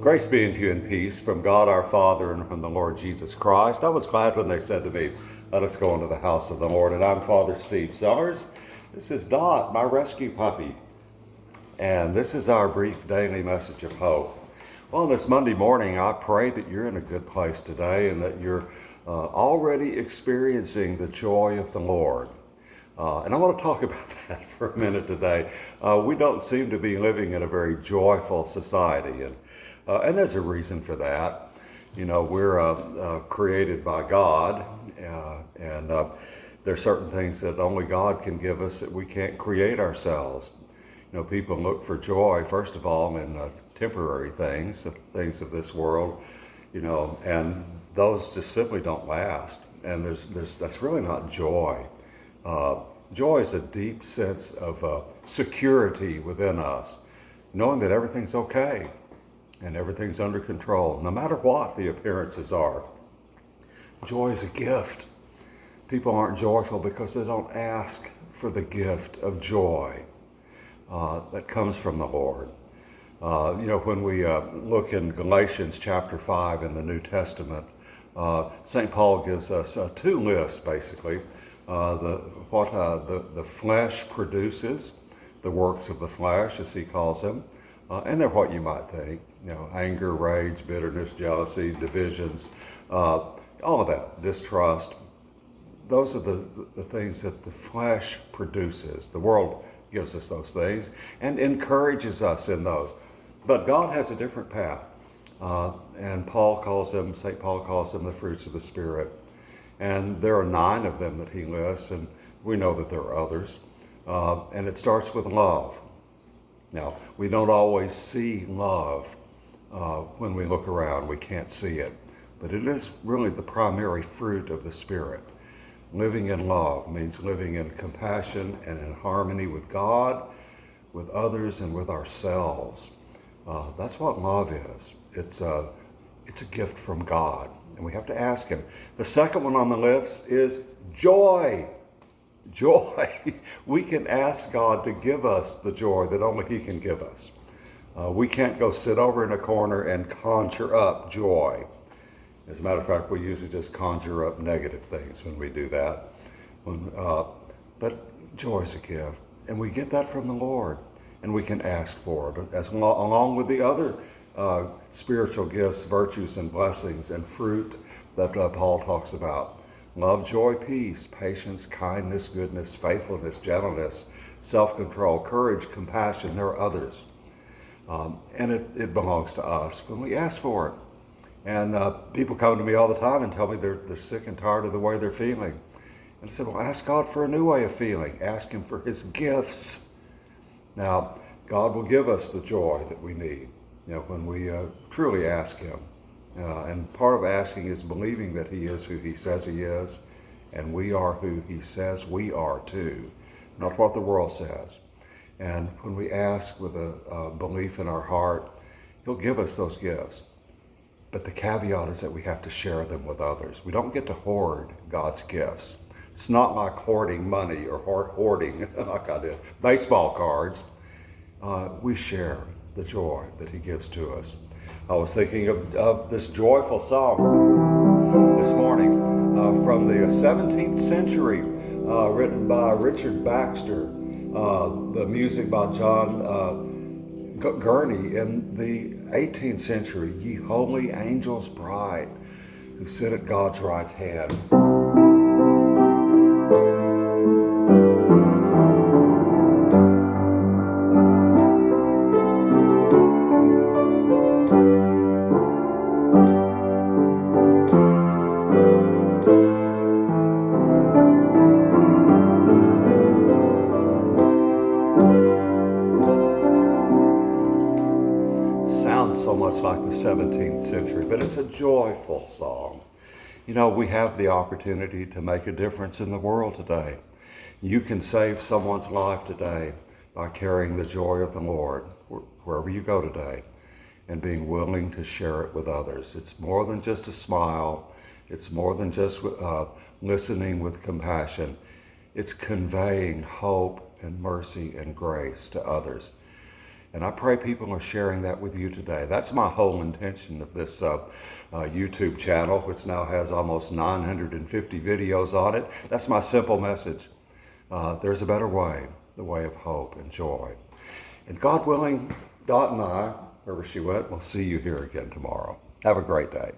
Grace be unto you in peace from God our Father and from the Lord Jesus Christ. I was glad when they said to me, let us go into the house of the Lord. And I'm Father Steve Sellers. This is Dot, my rescue puppy. And this is our brief daily message of hope. Well, this Monday morning, I pray that you're in a good place today and that you're already experiencing the joy of the Lord. And I want to talk about that for a minute today. We don't seem to be living in a very joyful society, and there's a reason for that. You know, we're created by God, and there are certain things that only God can give us that we can't create ourselves. You know, people look for joy, first of all, in temporary things, things of this world, you know, and those just simply don't last. And that's really not joy. Joy is a deep sense of security within us, knowing that everything's okay and everything's under control, no matter what the appearances are. Joy is a gift. People aren't joyful because they don't ask for the gift of joy that comes from the Lord. You know, when we look in Galatians chapter 5 in the New Testament, St. Paul gives us two lists, basically. The flesh produces, the works of the flesh, as he calls them, and they're what you might think, you know, anger, rage, bitterness, jealousy, divisions, all of that, distrust. Those are the things that the flesh produces. The world gives us those things and encourages us in those. But God has a different path, and St. Paul calls them the fruits of the Spirit. And there are 9 of them that he lists, and we know that there are others. And it starts with love. Now, we don't always see love when we look around. We can't see it. But it is really the primary fruit of the Spirit. Living in love means living in compassion and in harmony with God, with others, and with ourselves. That's what love is. It's a gift from God, and we have to ask Him. The second one on the list is joy. Joy. We can ask God to give us the joy that only He can give us. We can't go sit over in a corner and conjure up joy. As a matter of fact, we usually just conjure up negative things when we do that. But joy is a gift, and we get that from the Lord, and we can ask for it, along with the other spiritual gifts, virtues, and blessings, and fruit that Paul talks about. Love, joy, peace, patience, kindness, goodness, faithfulness, gentleness, self-control, courage, compassion. There are others. And it belongs to us when we ask for it. And people come to me all the time and tell me they're sick and tired of the way they're feeling. And I said, well, ask God for a new way of feeling. Ask Him for His gifts. Now, God will give us the joy that we need, you know, when we truly ask Him. And part of asking is believing that He is who He says He is, and we are who He says we are too, not what the world says. And when we ask with a belief in our heart, He'll give us those gifts. But the caveat is that we have to share them with others. We don't get to hoard God's gifts. It's not like hoarding money or hoarding like I do baseball cards. We share the joy that He gives to us. I was thinking of this joyful song this morning from the 17th century, written by Richard Baxter, the music by John Gurney in the 18th century, Ye holy angels bright, who sit at God's right hand. Sounds so much like the 17th century, but it's a joyful song. You know, we have the opportunity to make a difference in the world today. You can save someone's life today by carrying the joy of the Lord wherever you go today and being willing to share it with others. It's more than just a smile. It's more than just listening with compassion. It's conveying hope and mercy and grace to others. And I pray people are sharing that with you today. That's my whole intention of this YouTube channel, which now has almost 950 videos on it. That's my simple message. There's a better way, the way of hope and joy. And God willing, Dot and I, wherever she went, we'll see you here again tomorrow. Have a great day.